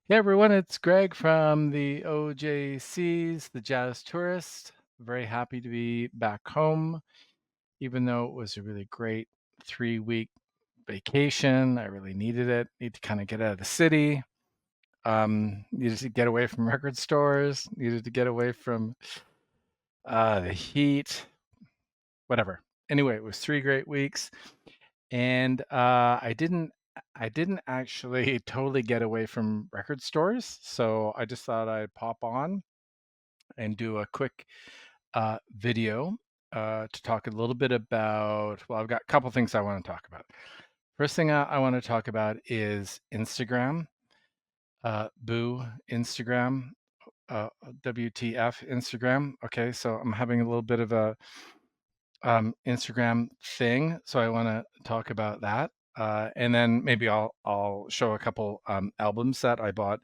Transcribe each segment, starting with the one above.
Hey everyone, it's Greg from the OJCs, the Jazz Tourist. Very happy to be back home, even though it was a really great 3 week vacation. I really needed it. Need to kind of get out of the city. Needed to get away from record stores. Needed to get away from the heat. Whatever. Anyway, it was 3 great weeks, and I didn't actually totally get away from record stores. So I just thought I'd pop on and do a quick video to talk a little bit about. Well, I've got a couple things I want to talk about. First thing I want to talk about is Instagram. Boo, Instagram. WTF, Instagram. Okay, so I'm having a little bit of a Instagram thing, so I want to talk about that. And then maybe I'll show a couple albums that I bought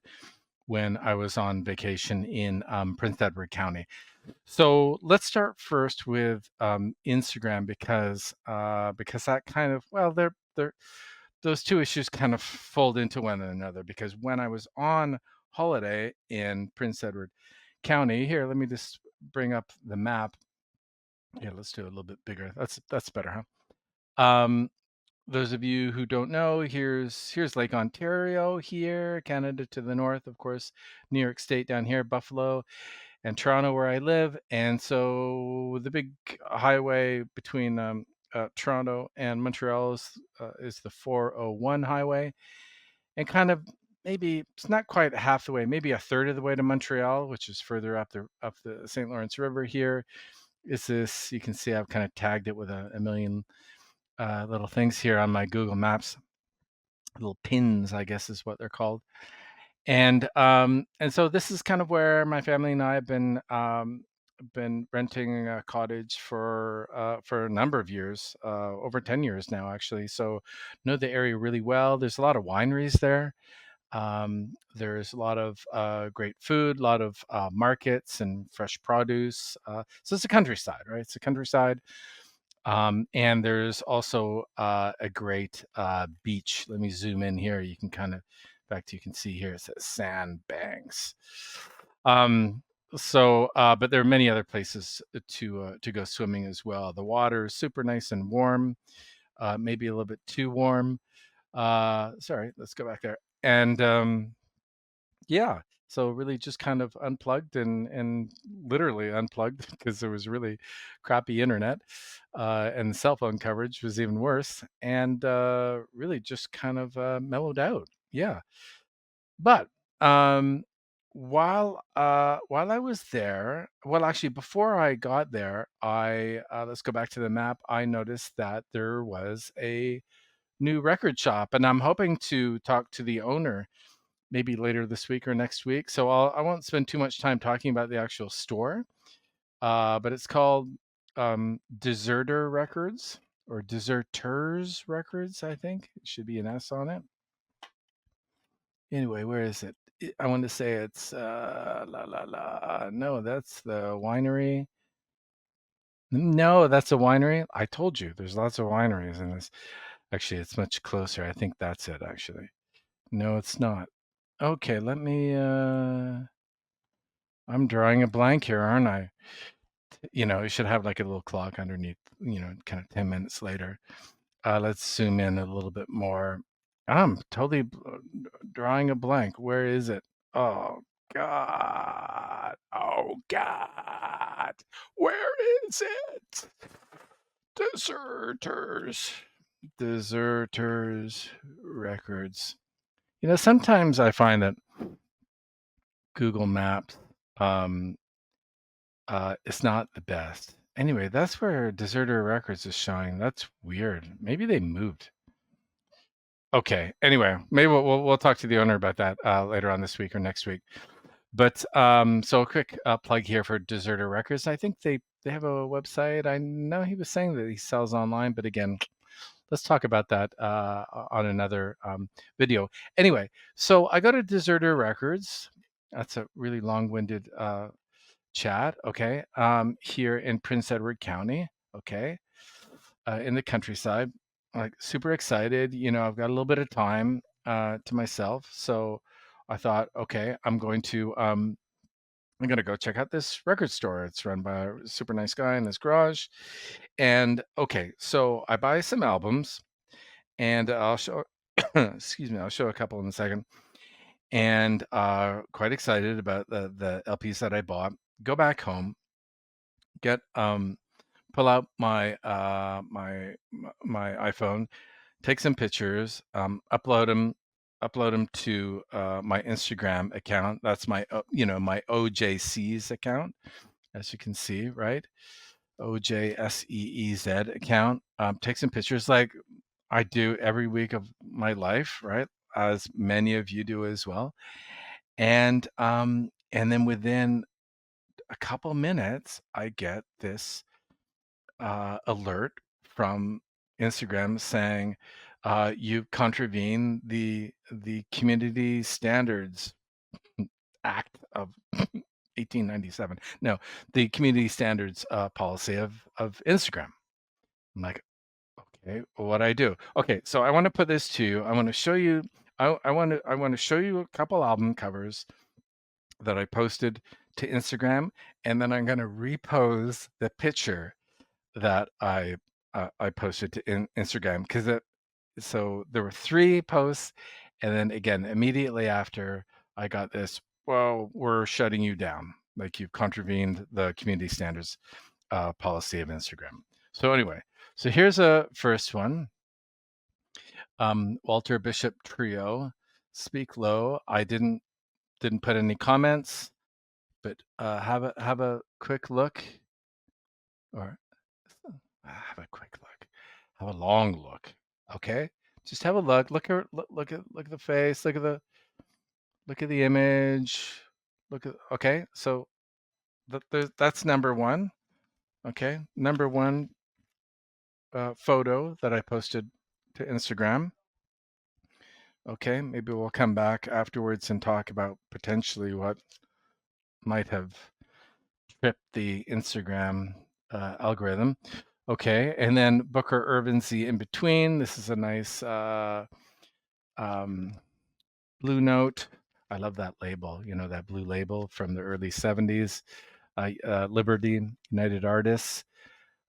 when I was on vacation in Prince Edward County. So let's start first with Instagram because that kind of, well, they're those two issues kind of fold into one another. Because when I was on holiday in Prince Edward County, here, let me just bring up the map. Yeah, let's do it a little bit bigger. That's better, huh? Those of you who don't know, here's Lake Ontario here, Canada to the north, of course, New York State down here, Buffalo, and Toronto where I live. And so the big highway between Toronto and Montreal is the 401 highway, and kind of maybe it's not quite half the way, maybe a third of the way to Montreal, which is further up the St. Lawrence River. Here is this. You can see I've kind of tagged it with a million little things here on my Google Maps, little pins, I guess is what they're called. And so this is kind of where my family and I have been renting a cottage for a number of years, over 10 years now, actually. So know the area really well. There's a lot of wineries there. There's a lot of great food, a lot of markets and fresh produce. So it's a countryside, right? It's a countryside. And there's also a great beach. Let me zoom in here. You can kind of, in fact, you can see here it says Sandbanks. Um, but there are many other places to go swimming as well. The water is super nice and warm, maybe a little bit too warm. Sorry, let's go back there. And yeah, so really just kind of unplugged and literally unplugged because there was really crappy internet, and the cell phone coverage was even worse, and really just kind of mellowed out. Yeah, but um, while I was there, well, actually, before I got there, I let's go back to the map. I noticed that there was a new record shop, and I'm hoping to talk to the owner maybe later this week or next week. So I won't spend too much time talking about the actual store, but it's called Deserter Records or Deserters Records, I think. It should be an S on it. Anyway, where is it? I want to say it's la la la. No, that's the winery. No, that's a winery. I told you, there's lots of wineries in this. Actually, it's much closer. I think that's it, actually. No, it's not. Okay, let me I'm drawing a blank here, aren't I? You should have like a little clock underneath, kind of 10 minutes later. Let's zoom in a little bit more. I'm totally drawing a blank. Where is it? Oh, God. Oh, God. Where is it? Deserters. Deserters Records. Sometimes I find that Google Maps, um, it's not the best. Anyway, that's where Deserter Records is showing. That's weird. Maybe they moved. Okay. Anyway, maybe we'll talk to the owner about that later on this week or next week. But so a quick plug here for Deserter Records. I think they have a website. I know he was saying that he sells online, but again, let's talk about that on another video. Anyway, so I go to Deserter Records. That's a really long-winded chat, okay, here in Prince Edward County, okay, in the countryside. Like super excited, I've got a little bit of time to myself, so I thought, okay, I'm gonna go check out this record store. It's run by a super nice guy in his garage. And okay, so I buy some albums, and I'll show excuse me, I'll show a couple in a second. And quite excited about the LPs that I bought. Go back home, get pull out my iPhone, take some pictures, upload them to my Instagram account. That's my my OJC's account, as you can see, right? OJSEEZ account. Take some pictures like I do every week of my life, right? As many of you do as well. And then within a couple minutes, I get this alert from Instagram saying you contravene the Community Standards Act of 1897. No, the Community Standards policy of Instagram. I'm like, okay, what do I do? Okay, so I want to put this to you. I want to show you. I want to show you a couple album covers that I posted to Instagram, and then I'm going to repose the picture that I posted to Instagram because so there were 3 posts, and then again immediately after I got this. Well, we're shutting you down. Like you've contravened the community standards policy of Instagram. So anyway, so here's a first one. Walter Bishop Trio, Speak Low. I didn't put any comments, but have a quick look, or have a quick look, have a long look. Okay, just have a look. Look at the face. Look at the image. Look at okay. So that's number one. Okay, number one photo that I posted to Instagram. Okay, maybe we'll come back afterwards and talk about potentially what might have tripped the Instagram algorithm. Okay, and then Booker Ervin's The In Between. This is a nice um, Blue Note. I love that label, that blue label from the early 70s. Liberty United Artists.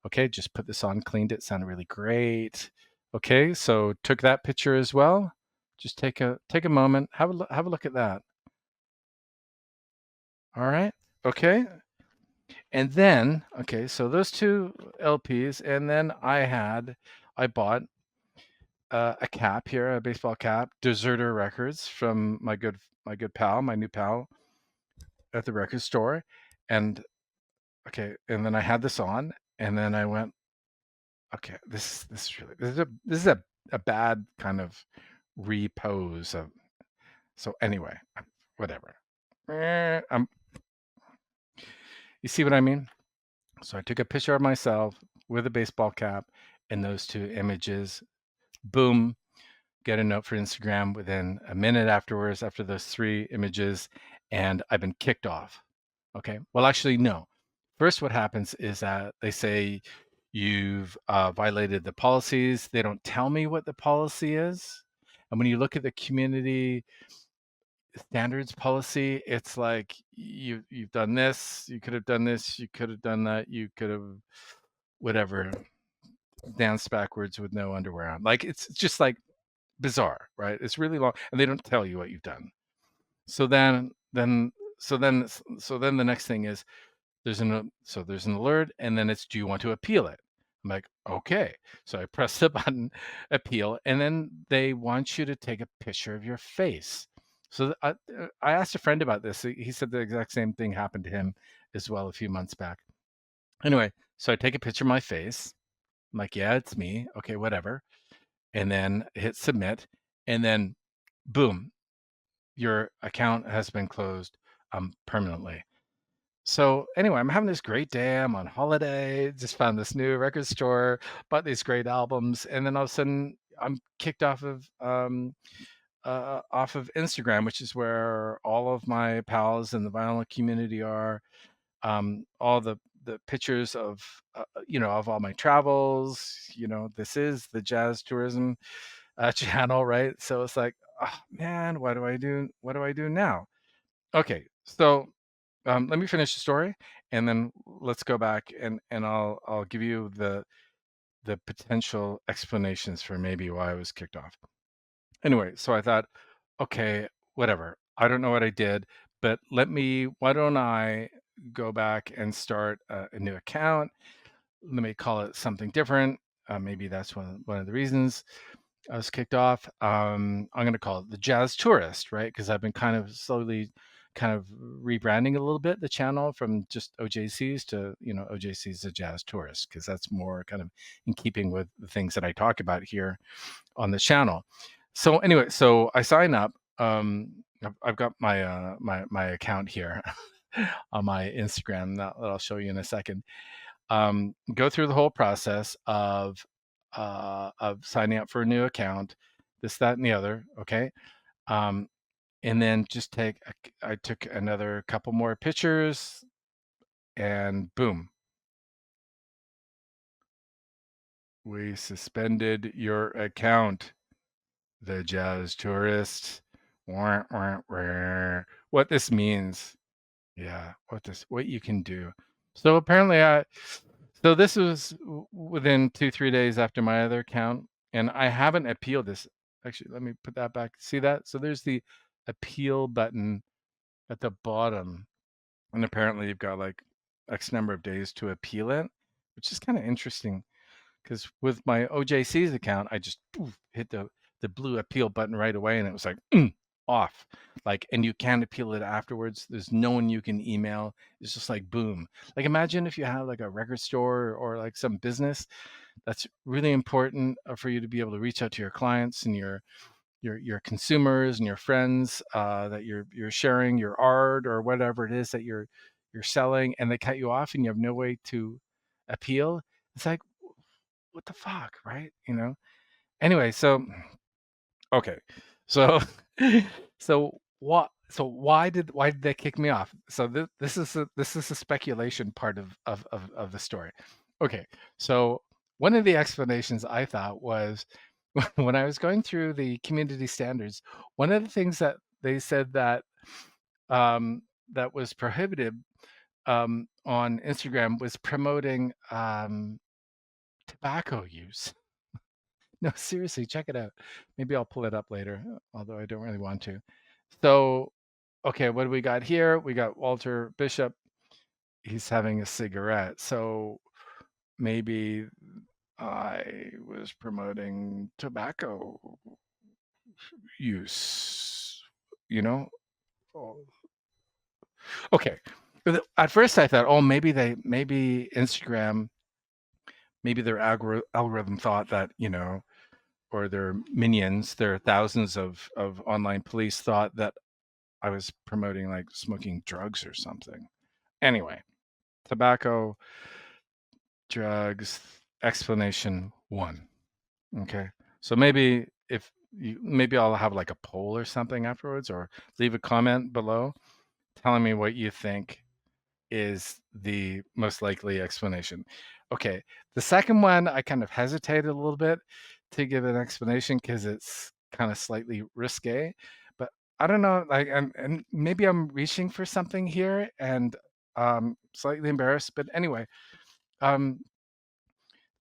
Okay, just put this on, cleaned it, sounded really great. Okay, so took that picture as well. Just take a moment, have a look at that. All right. Okay. And then, okay, so those 2 LPs, and then I bought a cap here, a baseball cap, Deserter Records from my good pal, my new pal at the record store. And okay, and then I had this on, and then I went, okay, this is really this is a bad kind of repose of. So anyway, whatever. You see what I mean? So I took a picture of myself with a baseball cap and those 2 images. Boom, get a note for Instagram within a minute afterwards, after those 3 images, and I've been kicked off. Okay. Well, actually, no. First, what happens is that they say you've violated the policies. They don't tell me what the policy is. And when you look at the community standards policy, it's like you've done this, you could have done this, you could have done that, you could have whatever, danced backwards with no underwear on. Like it's just like bizarre, right? It's really long, and they don't tell you what you've done. So then the next thing is there's an alert, and then it's, do you want to appeal it? I'm like, okay. So I press the button, appeal, and then they want you to take a picture of your face. So I asked a friend about this. He said the exact same thing happened to him as well a few months back. Anyway, so I take a picture of my face. I'm like, yeah, it's me. Okay, whatever. And then hit submit, and then boom, your account has been closed permanently. So anyway, I'm having this great day. I'm on holiday, just found this new record store, bought these great albums, and then all of a sudden I'm kicked off of Instagram, which is where all of my pals in the vinyl community are. All the pictures of of all my travels. This is the jazz tourism channel, right? So it's like man, what do I do? What do I do now? Okay, so let me finish the story, and then let's go back and I'll give you the potential explanations for maybe why I was kicked off. Anyway, so I thought, okay, whatever. I don't know what I did, but why don't I go back and start a new account? Let me call it something different. Maybe that's one of the reasons I was kicked off. I'm going to call it the Jazz Tourist, right? Because I've been kind of slowly kind of rebranding a little bit the channel from just OJCs to, OJCs the Jazz Tourist, because that's more kind of in keeping with the things that I talk about here on the channel. So anyway, so I sign up. I've got my account here on my Instagram that I'll show you in a second. Go through the whole process of signing up for a new account, this, that, and the other. Okay. Um, and then I took another couple more pictures, and boom, we suspended your account, the Jazz Tourist. Wah, wah, wah. What this means, yeah, what you can do. So apparently, so this was within 2-3 days after my other account, and I haven't appealed this. Actually, let me put that back. See that? So there's the appeal button at the bottom, and apparently you've got like X number of days to appeal it, which is kind of interesting because with my OJC's account, I just hit the blue appeal button right away, and it was like off. Like, and you can't appeal it afterwards. There's no one you can email. It's just like boom. Like, imagine if you have like a record store or like some business that's really important for you to be able to reach out to your clients and your consumers and your friends that you're sharing your art or whatever it is that you're selling, and they cut you off and you have no way to appeal. It's like, what the fuck, right? Anyway, so okay, so why did they kick me off? So this is a speculation part of the story. Okay, so one of the explanations I thought was when I was going through the community standards, one of the things that they said um, that was prohibited on Instagram was promoting tobacco use. No, seriously, check it out. Maybe I'll pull it up later, although I don't really want to. So, okay, what do we got here? We got Walter Bishop. He's having a cigarette. So maybe I was promoting tobacco use, you know? Oh, okay. At first I thought, oh, maybe Instagram, maybe their algorithm thought that, or their minions, their thousands of online police thought that I was promoting like smoking drugs or something. Anyway, tobacco, drugs, explanation one. Okay. So maybe I'll have like a poll or something afterwards, or leave a comment below telling me what you think is the most likely explanation. Okay. The second one, I kind of hesitated a little bit to give an explanation because it's kind of slightly risque, but I don't know, like, and maybe I'm reaching for something here and slightly embarrassed, but anyway, um,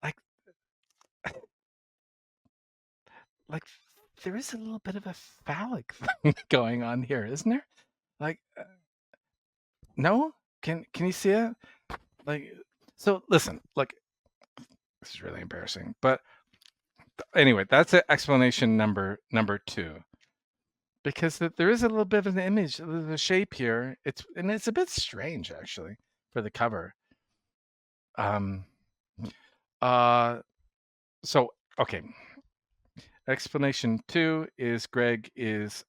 like, like there is a little bit of a phallic thing going on here, isn't there? Like, no, can you see it? Like, so listen, like, this is really embarrassing, but anyway, that's explanation number two, because there is a little bit of an image, the shape here. It's a bit strange actually for the cover. Um, uh, so okay, explanation two is Greg is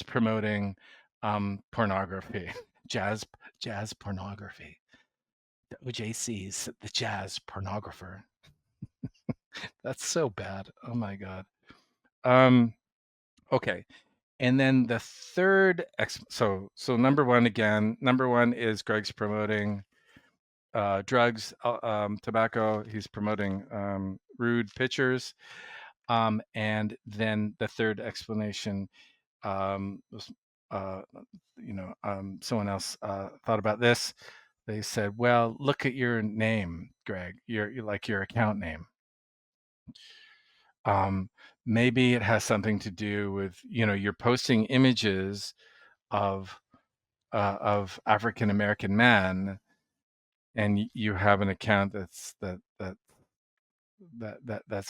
promoting pornography, jazz pornography. The OJC's the jazz pornographer. That's so bad. Oh my god. Um, okay. And then the third so number one again, number one is Greg's promoting drugs, tobacco. He's promoting rude pictures. And then the third explanation was, uh, someone else thought about this. They said, "Well, look at your name, Greg. Like your account name. Um, Maybe it has something to do with, you're posting images of African American men, and you have an account that's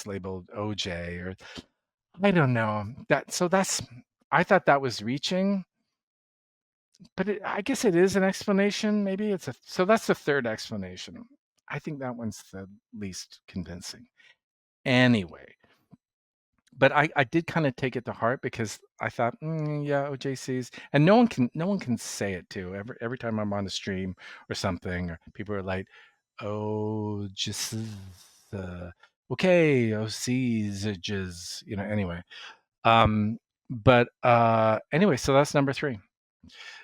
labeled OJ, or I don't know that. So that's I thought that was reaching, but I guess it is an explanation. Maybe so that's the third explanation. I think that one's the least convincing. Anyway, but I did kind of take it to heart because I thought, yeah, OJCs, and no one can say it too. Every time I'm on the stream or something, or people are like, oh, just okay, OCs, just Anyway, but anyway, so that's number three.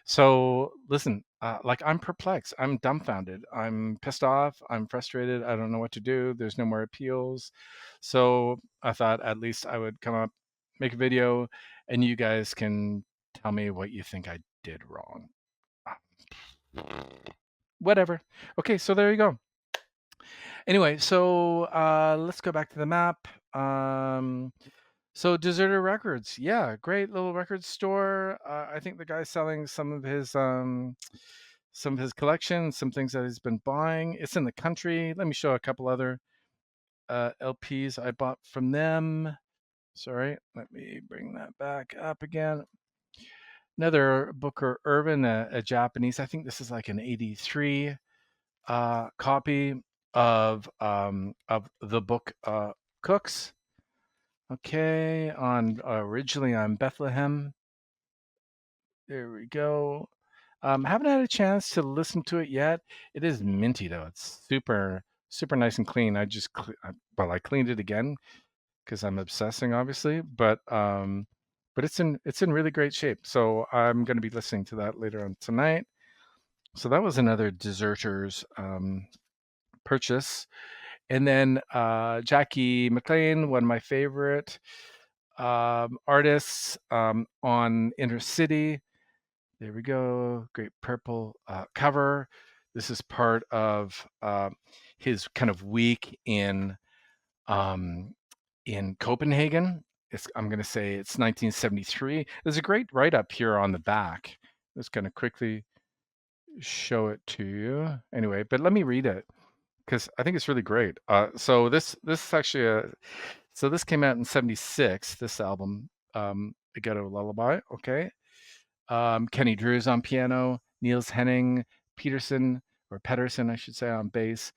So listen, like I'm perplexed. I'm dumbfounded. I'm pissed off. I'm frustrated. I don't know what to do. There's no more appeals. So I thought at least I would come up, make a video, and you guys can tell me what you think I did wrong. Whatever. Okay, so there you go. Anyway, so let's go back to the map. So Deserter Records, yeah, great little record store. I think the guy's selling some of his collection, some things that he's been buying. It's in the country. Let me show a couple other LPs I bought from them. Sorry, let me bring that back up again. Another Booker Ervin, a Japanese. I think this is like an '83 copy of the book Cooks. Okay, originally on Bethlehem. There we go. Haven't had a chance to listen to it yet. It is minty though. It's super super nice and clean. I cleaned it again because I'm obsessing, obviously, but it's in really great shape. So I'm going to be listening to that later on tonight. So that was another Deserters purchase. And then Jackie McLean, one of my favorite artists on Inner City. There we go. Great purple cover. This is part of his kind of week um, in Copenhagen. I'm going to say it's 1973. There's a great write up here on the back. Just going to quickly show it to you. Anyway, but let me read it because I think it's really great. So this is actually so this came out in '76. This album, I Got a Lullaby. Okay, Kenny Drew's on piano, Niels Henning Peterson, or Pedersen, I should say, on bass,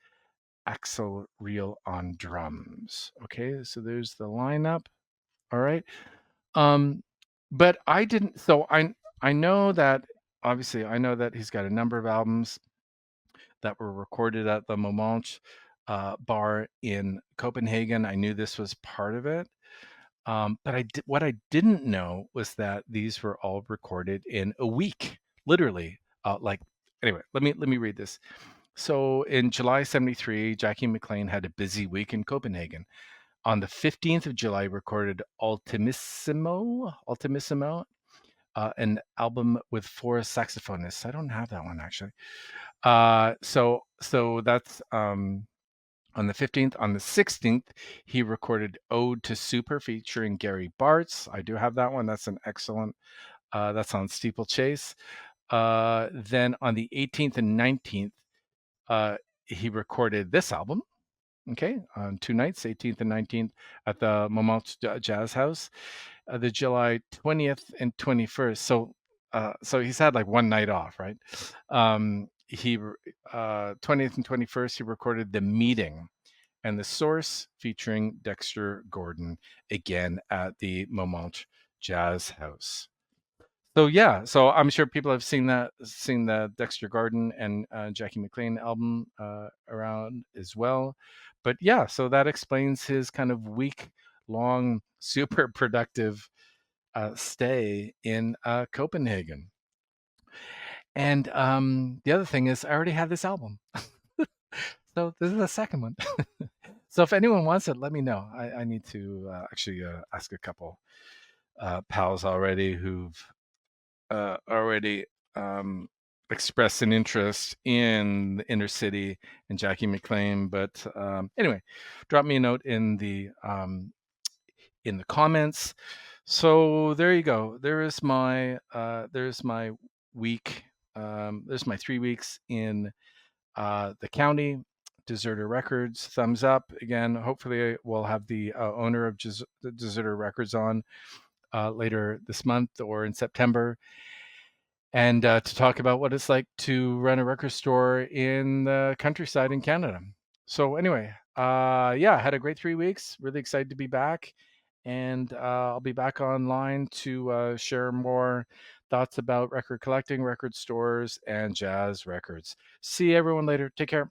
Axel Reel on drums. Okay, so there's the lineup. All right. Um, but I didn't. So I know that obviously I know that he's got a number of albums that were recorded at the Moment bar in Copenhagen. I knew this was part of it. But what I didn't know was that these were all recorded in a week, literally. Like anyway, let me read this. So in July '73, Jackie McLean had a busy week in Copenhagen. On the 15th of July, recorded Ultimissimo, an album with four saxophonists. I don't have that one actually. So that's on the 15th. On the 16th, he recorded Ode to Super featuring Gary Bartz. I do have that one. That's an excellent, that's on Steeplechase. Then on the 18th and 19th, he recorded this album. Okay, on 2 nights, 18th and 19th, at the Moment Jazz House, the July 20th and 21st. So he's had like one night off, right? He 20th and 21st, he recorded The Meeting and The Source featuring Dexter Gordon, again at the Moment Jazz House. So yeah, so I'm sure people have seen the Dexter Gordon and Jackie McLean album around as well. But yeah, so that explains his kind of week-long, super productive stay in Copenhagen. And the other thing is, I already had this album, so this is the second one. So if anyone wants it, let me know. I need to actually ask a couple pals already who've already um, expressed an interest in the inner city and Jackie McLean. But anyway, drop me a note in the comments. So there you go. There's my week. There's my 3 weeks in the county. Deserter Records, thumbs up. Again, hopefully we'll have the owner of the Deserter Records on later this month or in September, and to talk about what it's like to run a record store in the countryside in Canada. So anyway, yeah, I had a great 3 weeks. Really excited to be back, and I'll be back online to share more thoughts about record collecting, record stores, and jazz records. See everyone later. Take care.